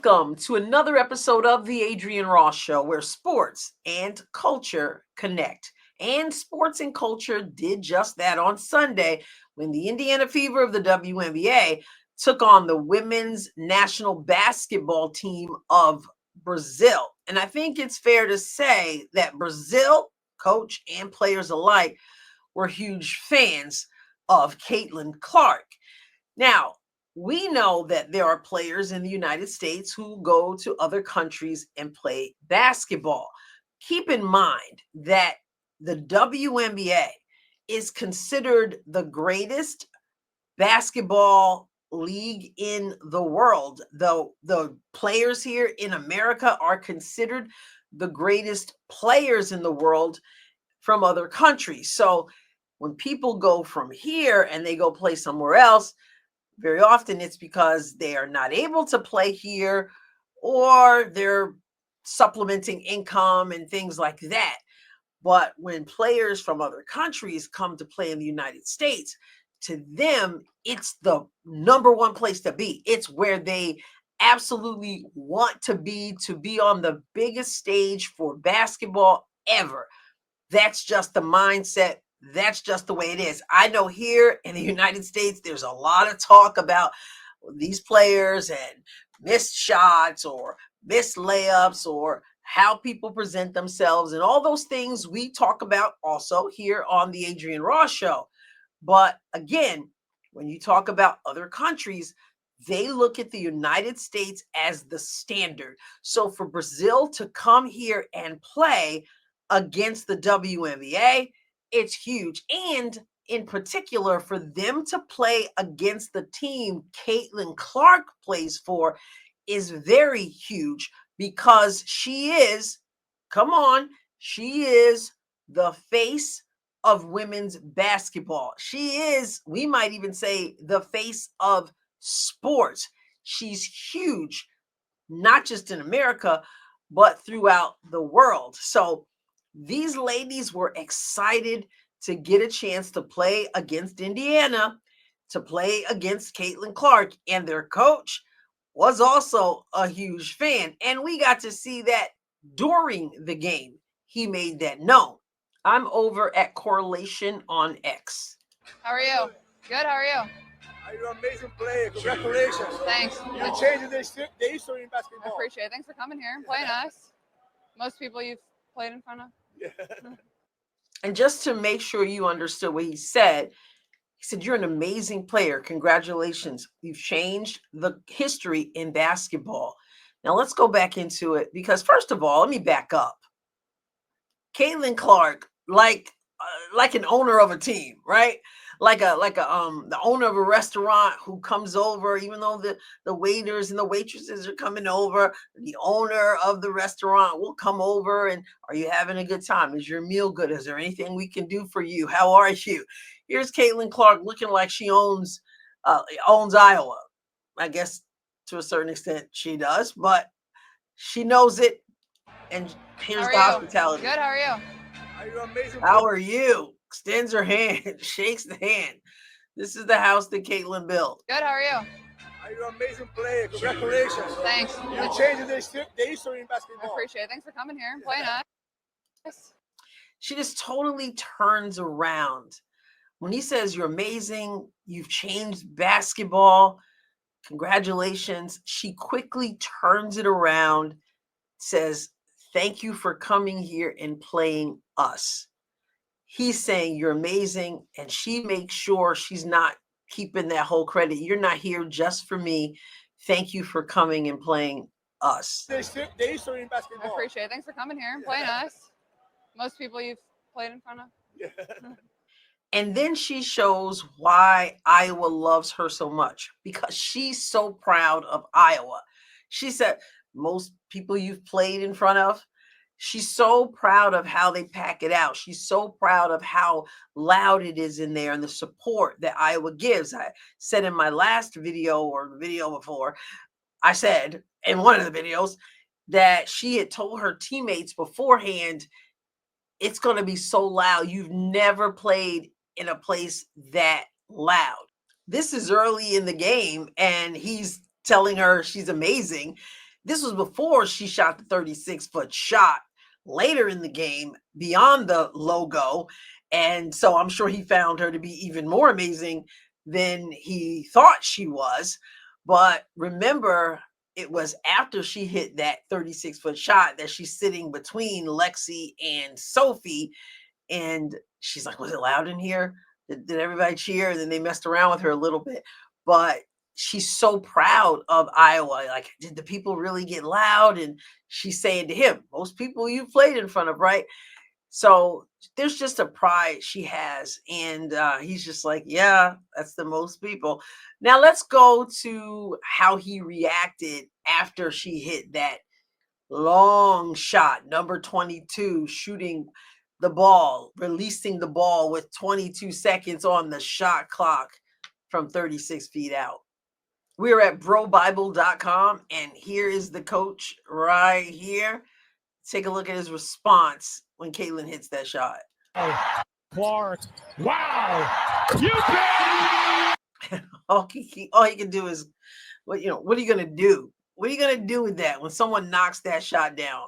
Welcome to another episode of the Adrienne Ross Show, where sports and culture connect. And sports and culture did just that on Sunday when the Indiana Fever of the WNBA took on the women's national basketball team of Brazil. And I think it's fair to say that Brazil, coach and players alike, were huge fans of Caitlin Clark. Now, we know that there are players in the United States who go to other countries and play basketball. Keep in mind that the WNBA is considered the greatest basketball league in the world. Though the players here in America are considered the greatest players in the world from other countries. So when people go from here and they go play somewhere else, very often it's because they are not able to play here or they're supplementing income and things like that. But when players from other countries come to play in the United States, to them, it's the number one place to be. It's where they absolutely want to be on the biggest stage for basketball ever. That's just the mindset. That's just the way it is. I know here in the United States, there's a lot of talk about these players and missed shots or missed layups or how people present themselves and all those things we talk about also here on the Adrienne Ross Show. But again, when you talk about other countries, they look at the United States as the standard. So for Brazil to come here and play against the WNBA, it's huge. And in particular, for them to play against the team Caitlin Clark plays for is very huge because she is the face of women's basketball. She is, we might even say, the face of sports. She's huge, not just in America, but throughout the world. So these ladies were excited to get a chance to play against Indiana, to play against Caitlin Clark, and their coach was also a huge fan. And we got to see that during the game. He made that known. I'm over at Correlation on X. How are you? Good, how are you? You're an amazing player. Congratulations. Thanks. You're changing the history in I basketball. appreciate it. Thanks for coming here and playing us. Most people you've played in front of. Yeah. And just to make sure you understood what he said, you're an amazing player. Congratulations. You've changed the history in basketball. Now let's go back into it because first of all, let me back up. Caitlin Clark, like an owner of a team, right? The owner of a restaurant who comes over, even though the waiters and the waitresses are coming over, the owner of the restaurant will come over and, are you having a good time? Is your meal good? Is there anything we can do for you? How are you? Here's Caitlin Clark looking like she owns Iowa. I guess to a certain extent she does, but she knows it. And here's the hospitality. Good, how are you? You're an amazing player. How are you? Extends her hand, shakes the hand. This is the house that Caitlin built. Good, how are you? You're an amazing player. Congratulations. Thanks. You're changing the history in I basketball. appreciate it. Thanks for coming here and playing us. She just totally turns around. When he says you're amazing, you've changed basketball, congratulations, she quickly turns it around, says, thank you for coming here and playing us. He's saying you're amazing, and she makes sure she's not keeping that whole credit. You're not here just for me. Thank you for coming and playing us. The history in I basketball. appreciate it. Thanks for coming here and playing us. Most people you've played in front of. Yeah. And then she shows why Iowa loves her so much, because she's so proud of Iowa. She said, most people you've played in front of, she's so proud of how they pack it out. She's so proud of how loud it is in there and the support that Iowa gives. I said in my last video or the video before, I said in one of the videos that she had told her teammates beforehand, it's going to be so loud. You've never played in a place that loud. This is early in the game, and he's telling her she's amazing. This was before she shot the 36-foot shot later in the game beyond the logo. And so I'm sure he found her to be even more amazing than he thought she was. But remember, it was after she hit that 36-foot shot that she's sitting between Lexi and Sophie. And she's like, was it loud in here? Did everybody cheer? And then they messed around with her a little bit. But she's so proud of Iowa. Like, did the people really get loud? And she's saying to him, most people you played in front of, right? So there's just a pride she has. And he's just like, yeah, that's the most people. Now let's go to how he reacted after she hit that long shot, number 22, shooting the ball, releasing the ball with 22 seconds on the shot clock from 36 feet out. We're at brobible.com, and here is the coach right here. Take a look at his response when Caitlin hits that shot. Oh, Clark. Wow. You bet. all he can do is, what are you going to do? What are you going to do with that when someone knocks that shot down?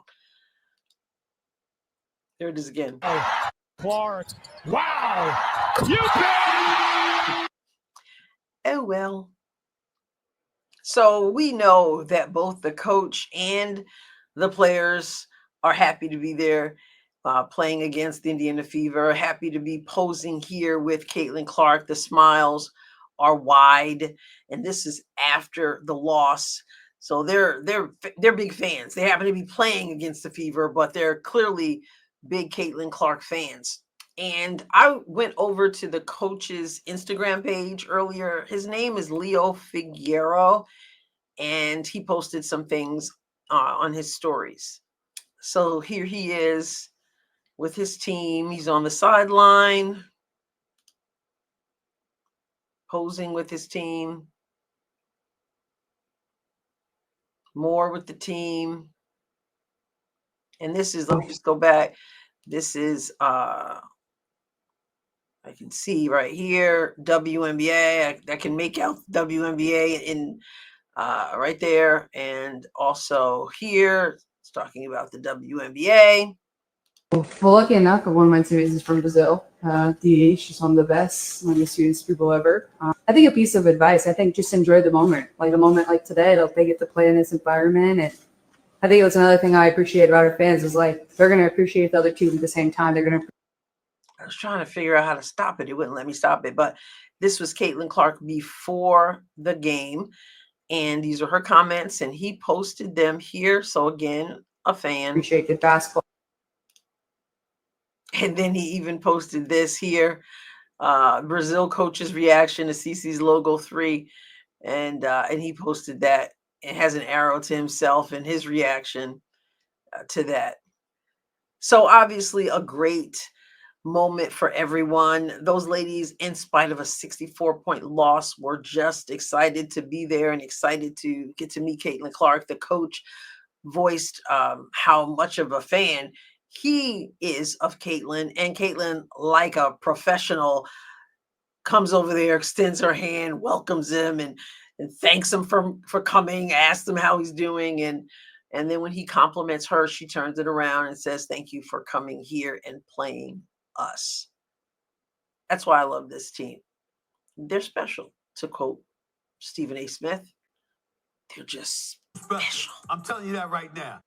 There it is again. Oh, Clark. Wow. You bet. Oh, well. So we know that both the coach and the players are happy to be there playing against the Indiana Fever, happy to be posing here with Caitlin Clark. The smiles are wide, and this is after the loss. So they're big fans. They happen to be playing against the Fever, but they're clearly big Caitlin Clark fans. And I went over to the coach's Instagram page earlier. His name is Leo Figueroa, and he posted some things on his stories. So here he is with his team. He's on the sideline, posing with his team. More with the team. And this is, let me just go back. This is, I can see right here, WNBA. I can make out WNBA in right there. And also here, it's talking about the WNBA. Well, lucky enough, one of my teammates is from Brazil. She's one of the best, one of the sweetest people ever. I think a piece of advice, I think just enjoy the moment. Like a moment like today, they get to play in this environment. And I think it was another thing I appreciate about our fans is like, they're going to appreciate the other team at the same time. They're going to. I was trying to figure out how to stop it. It wouldn't let me stop it. But this was Caitlin Clark before the game. And these are her comments. And he posted them here. So again, a fan. Appreciate good basketball. And then he even posted this here. Brazil coach's reaction to Cece's logo 3. And he posted that. It has an arrow to himself and his reaction to that. So obviously a great moment for everyone. Those ladies, in spite of a 64-point loss, were just excited to be there and excited to get to meet Caitlin Clark. The coach voiced how much of a fan he is of Caitlin, and Caitlin, like a professional, comes over there, extends her hand, welcomes him, and thanks him for coming, asks him how he's doing, and then when he compliments her, she turns it around and says, "Thank you for coming here and playing us." That's why I love this team. They're special, to quote Stephen A. Smith. They're just special. I'm telling you that right now.